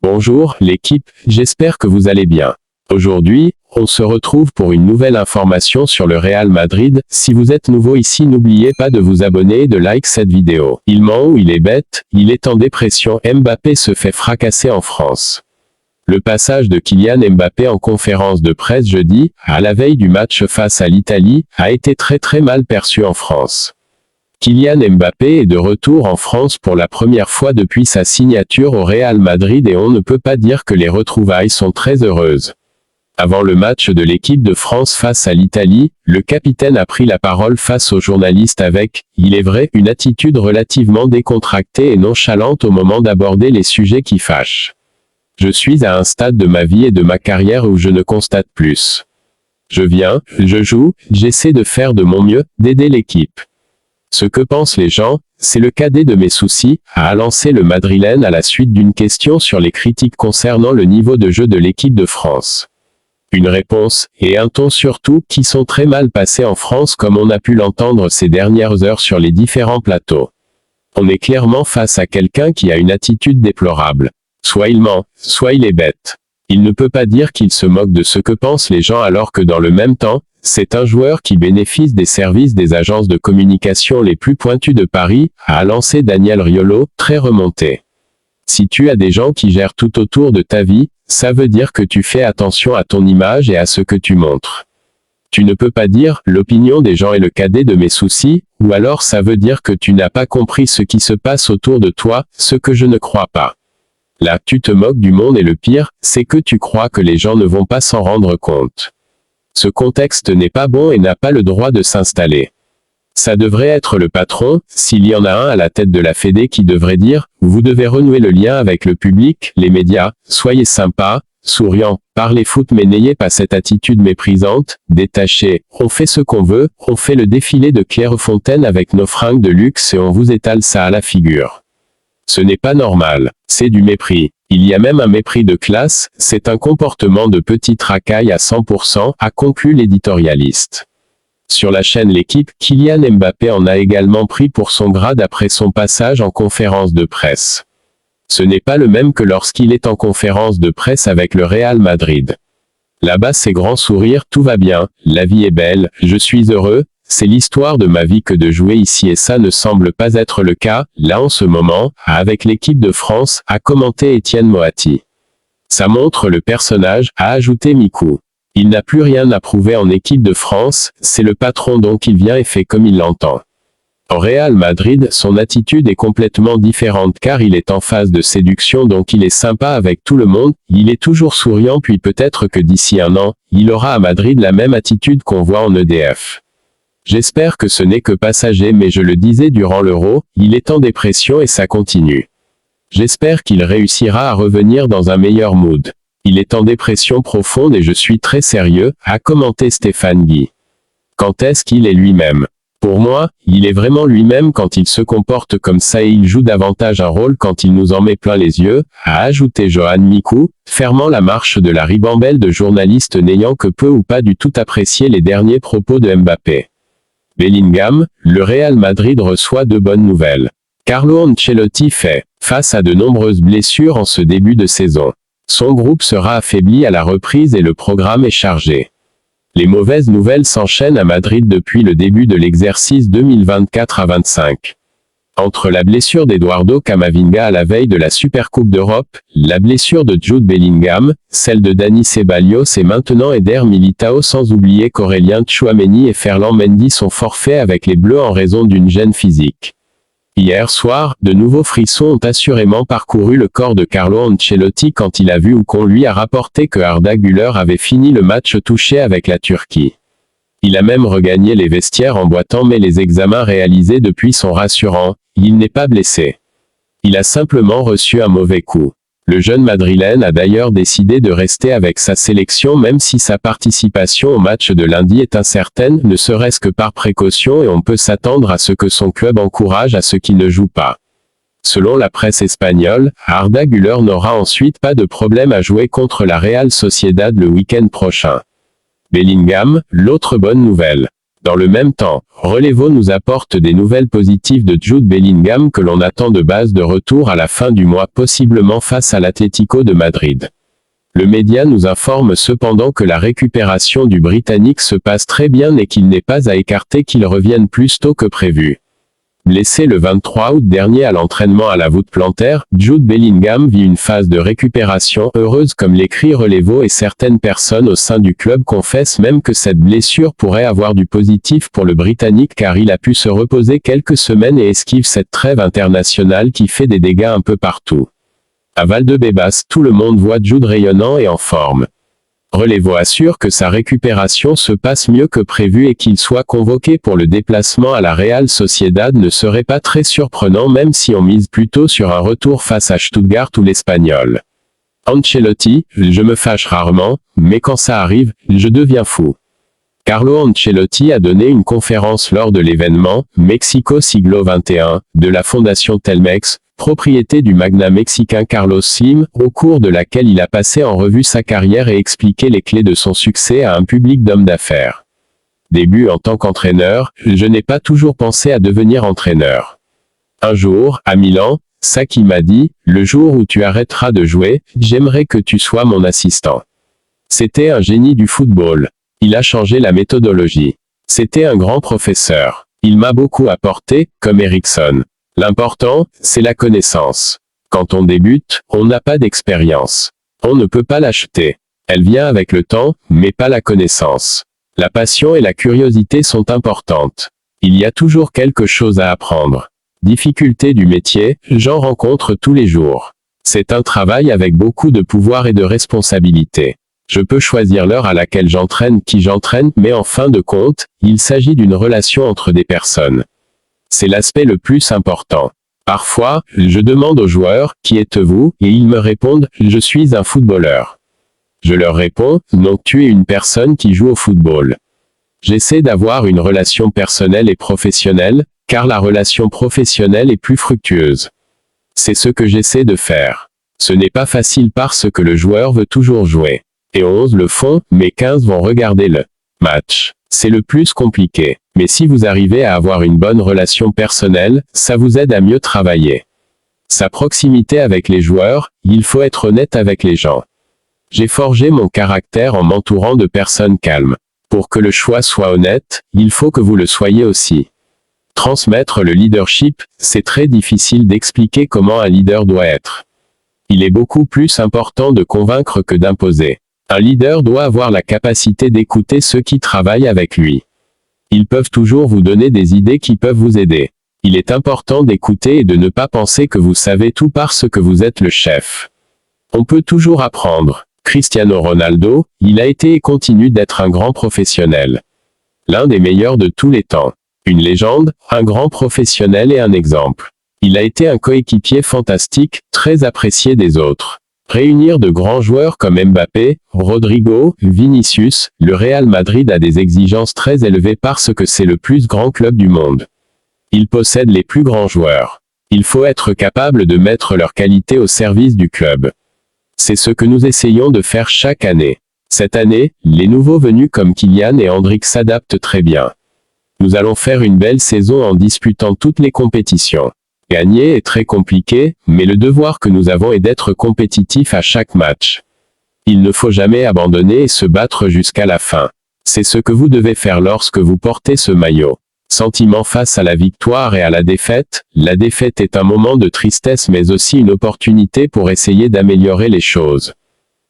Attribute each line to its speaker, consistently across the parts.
Speaker 1: Bonjour, l'équipe, j'espère que vous allez bien. Aujourd'hui, on se retrouve pour une nouvelle information sur le Real Madrid. Si vous êtes nouveau ici, n'oubliez pas de vous abonner et de like cette vidéo. Il ment ou il est bête, il est en dépression. Mbappé se fait fracasser en France. Le passage de Kylian Mbappé en conférence de presse jeudi, à la veille du match face à l'Italie, a été très mal perçu en France. Kylian Mbappé est de retour en France pour la première fois depuis sa signature au Real Madrid et on ne peut pas dire que les retrouvailles sont très heureuses. Avant le match de l'équipe de France face à l'Italie, le capitaine a pris la parole face aux journalistes avec, il est vrai, une attitude relativement décontractée et nonchalante au moment d'aborder les sujets qui fâchent. Je suis à un stade de ma vie et de ma carrière où je ne constate plus. Je viens, je joue, j'essaie de faire de mon mieux, d'aider l'équipe. Ce que pensent les gens, c'est le cadet de mes soucis, a lancé le Madrilène à la suite d'une question sur les critiques concernant le niveau de jeu de l'équipe de France. Une réponse, et un ton surtout, qui sont très mal passés en France comme on a pu l'entendre ces dernières heures sur les différents plateaux. On est clairement face à quelqu'un qui a une attitude déplorable. Soit il ment, soit il est bête. Il ne peut pas dire qu'il se moque de ce que pensent les gens alors que dans le même temps, c'est un joueur qui bénéficie des services des agences de communication les plus pointues de Paris, a lancé Daniel Riolo, très remonté. Si tu as des gens qui gèrent tout autour de ta vie, ça veut dire que tu fais attention à ton image et à ce que tu montres. Tu ne peux pas dire, l'opinion des gens est le cadet de mes soucis, ou alors ça veut dire que tu n'as pas compris ce qui se passe autour de toi, ce que je ne crois pas. Là, tu te moques du monde et le pire, c'est que tu crois que les gens ne vont pas s'en rendre compte. Ce contexte n'est pas bon et n'a pas le droit de s'installer. Ça devrait être le patron, s'il y en a un à la tête de la Fédé qui devrait dire, vous devez renouer le lien avec le public, les médias, soyez sympa, souriant, parlez foot mais n'ayez pas cette attitude méprisante, détachée, on fait ce qu'on veut, on fait le défilé de Clairefontaine avec nos fringues de luxe et on vous étale ça à la figure. Ce n'est pas normal, c'est du mépris. Il y a même un mépris de classe, c'est un comportement de petite racaille à 100%, a conclu l'éditorialiste. Sur la chaîne L'équipe, Kylian Mbappé en a également pris pour son grade après son passage en conférence de presse. Ce n'est pas le même que lorsqu'il est en conférence de presse avec le Real Madrid. Là-bas c'est grand sourire, tout va bien, la vie est belle, je suis heureux, c'est l'histoire de ma vie que de jouer ici et ça ne semble pas être le cas, là en ce moment, avec l'équipe de France, a commenté Étienne Moati. Ça montre le personnage, a ajouté Mikou. Il n'a plus rien à prouver en équipe de France, c'est le patron donc il vient et fait comme il l'entend. Au Real Madrid, son attitude est complètement différente car il est en phase de séduction donc il est sympa avec tout le monde, il est toujours souriant puis peut-être que d'ici un an, il aura à Madrid la même attitude qu'on voit en EDF. J'espère que ce n'est que passager mais je le disais durant l'Euro, il est en dépression et ça continue. J'espère qu'il réussira à revenir dans un meilleur mood. Il est en dépression profonde et je suis très sérieux, a commenté Stéphane Guy. Quand est-ce qu'il est lui-même? Pour moi, il est vraiment lui-même quand il se comporte comme ça et il joue davantage un rôle quand il nous en met plein les yeux, a ajouté Johan Mikou, fermant la marche de la ribambelle de journalistes n'ayant que peu ou pas du tout apprécié les derniers propos de Mbappé. Bellingham, le Real Madrid reçoit de bonnes nouvelles. Carlo Ancelotti fait face à de nombreuses blessures en ce début de saison. Son groupe sera affaibli à la reprise et le programme est chargé. Les mauvaises nouvelles s'enchaînent à Madrid depuis le début de l'exercice 2024 à 25. Entre la blessure d'Eduardo Camavinga à la veille de la Supercoupe d'Europe, la blessure de Jude Bellingham, celle de Dani Ceballos et maintenant Eder Militao sans oublier qu'Aurélien Tchouaméni et Ferland Mendy sont forfaits avec les Bleus en raison d'une gêne physique. Hier soir, de nouveaux frissons ont assurément parcouru le corps de Carlo Ancelotti quand il a vu ou qu'on lui a rapporté que Arda Güler avait fini le match touché avec la Turquie. Il a même regagné les vestiaires en boitant mais les examens réalisés depuis sont rassurants, il n'est pas blessé. Il a simplement reçu un mauvais coup. Le jeune madrilène a d'ailleurs décidé de rester avec sa sélection même si sa participation au match de lundi est incertaine, ne serait-ce que par précaution et on peut s'attendre à ce que son club encourage à ceux qui ne jouent pas. Selon la presse espagnole, Arda Güler n'aura ensuite pas de problème à jouer contre la Real Sociedad le week-end prochain. Bellingham, l'autre bonne nouvelle. Dans le même temps, Relevo nous apporte des nouvelles positives de Jude Bellingham que l'on attend de base de retour à la fin du mois possiblement face à l'Atlético de Madrid. Le média nous informe cependant que la récupération du Britannique se passe très bien et qu'il n'est pas à écarter qu'il revienne plus tôt que prévu. Blessé le 23 août dernier à l'entraînement à la voûte plantaire, Jude Bellingham vit une phase de récupération heureuse comme l'écrit Relevo et certaines personnes au sein du club confessent même que cette blessure pourrait avoir du positif pour le Britannique car il a pu se reposer quelques semaines et esquive cette trêve internationale qui fait des dégâts un peu partout. À Valdebebas, tout le monde voit Jude rayonnant et en forme. Relevo assure que sa récupération se passe mieux que prévu et qu'il soit convoqué pour le déplacement à la Real Sociedad ne serait pas très surprenant même si on mise plutôt sur un retour face à Stuttgart ou l'Espagnol. Ancelotti, je me fâche rarement, mais quand ça arrive, je deviens fou. Carlo Ancelotti a donné une conférence lors de l'événement Mexico Siglo XXI de la Fondation Telmex, propriété du magnat mexicain Carlos Slim, au cours de laquelle il a passé en revue sa carrière et expliqué les clés de son succès à un public d'hommes d'affaires. Début en tant qu'entraîneur, je n'ai pas toujours pensé à devenir entraîneur. Un jour, à Milan, Sacchi m'a dit, le jour où tu arrêteras de jouer, j'aimerais que tu sois mon assistant. C'était un génie du football. Il a changé la méthodologie. C'était un grand professeur. Il m'a beaucoup apporté, comme Eriksson. L'important, c'est la connaissance. Quand on débute, on n'a pas d'expérience. On ne peut pas l'acheter. Elle vient avec le temps, mais pas la connaissance. La passion et la curiosité sont importantes. Il y a toujours quelque chose à apprendre. Difficulté du métier, j'en rencontre tous les jours. C'est un travail avec beaucoup de pouvoir et de responsabilité. Je peux choisir l'heure à laquelle j'entraîne qui j'entraîne, mais en fin de compte, il s'agit d'une relation entre des personnes. C'est l'aspect le plus important. Parfois, je demande aux joueurs, qui êtes-vous, et ils me répondent, je suis un footballeur. Je leur réponds, non, tu es une personne qui joue au football. J'essaie d'avoir une relation personnelle et professionnelle, car la relation professionnelle est plus fructueuse. C'est ce que j'essaie de faire. Ce n'est pas facile parce que le joueur veut toujours jouer. Et 11 le font, mais 15 vont regarder le match. C'est le plus compliqué. Mais si vous arrivez à avoir une bonne relation personnelle, ça vous aide à mieux travailler. Sa proximité avec les joueurs, il faut être honnête avec les gens. J'ai forgé mon caractère en m'entourant de personnes calmes. Pour que le choix soit honnête, il faut que vous le soyez aussi. Transmettre le leadership, c'est très difficile d'expliquer comment un leader doit être. Il est beaucoup plus important de convaincre que d'imposer. Un leader doit avoir la capacité d'écouter ceux qui travaillent avec lui. Ils peuvent toujours vous donner des idées qui peuvent vous aider. Il est important d'écouter et de ne pas penser que vous savez tout parce que vous êtes le chef. On peut toujours apprendre. Cristiano Ronaldo, il a été et continue d'être un grand professionnel. L'un des meilleurs de tous les temps. Une légende, un grand professionnel et un exemple. Il a été un coéquipier fantastique, très apprécié des autres. Réunir de grands joueurs comme Mbappé, Rodrigo, Vinicius, le Real Madrid a des exigences très élevées parce que c'est le plus grand club du monde. Il possède les plus grands joueurs. Il faut être capable de mettre leur qualité au service du club. C'est ce que nous essayons de faire chaque année. Cette année, les nouveaux venus comme Kylian et Endrick s'adaptent très bien. Nous allons faire une belle saison en disputant toutes les compétitions. Gagner est très compliqué, mais le devoir que nous avons est d'être compétitifs à chaque match. Il ne faut jamais abandonner et se battre jusqu'à la fin. C'est ce que vous devez faire lorsque vous portez ce maillot. Sentiment face à la victoire et à la défaite est un moment de tristesse mais aussi une opportunité pour essayer d'améliorer les choses.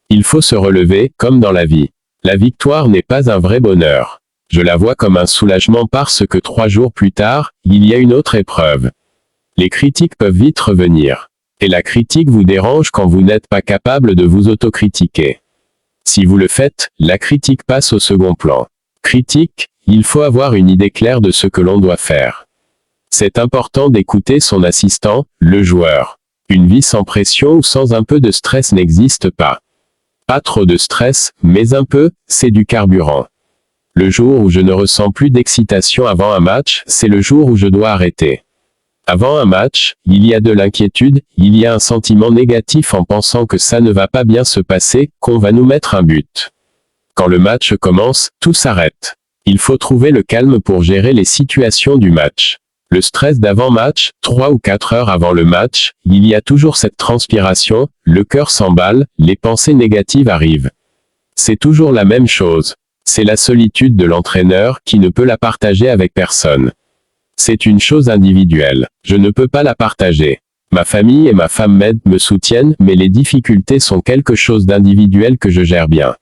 Speaker 1: Il faut se relever, comme dans la vie. La victoire n'est pas un vrai bonheur. Je la vois comme un soulagement parce que 3 jours plus tard, il y a une autre épreuve. Les critiques peuvent vite revenir. Et la critique vous dérange quand vous n'êtes pas capable de vous autocritiquer. Si vous le faites, la critique passe au second plan. Critique, il faut avoir une idée claire de ce que l'on doit faire. C'est important d'écouter son assistant, le joueur. Une vie sans pression ou sans un peu de stress n'existe pas. Pas trop de stress, mais un peu, c'est du carburant. Le jour où je ne ressens plus d'excitation avant un match, c'est le jour où je dois arrêter. Avant un match, il y a de l'inquiétude, il y a un sentiment négatif en pensant que ça ne va pas bien se passer, qu'on va nous mettre un but. Quand le match commence, tout s'arrête. Il faut trouver le calme pour gérer les situations du match. Le stress d'avant-match, 3 ou 4 heures avant le match, il y a toujours cette transpiration, le cœur s'emballe, les pensées négatives arrivent. C'est toujours la même chose. C'est la solitude de l'entraîneur qui ne peut la partager avec personne. C'est une chose individuelle. Je ne peux pas la partager. Ma famille et ma femme m'aident, me soutiennent, mais les difficultés sont quelque chose d'individuel que je gère bien.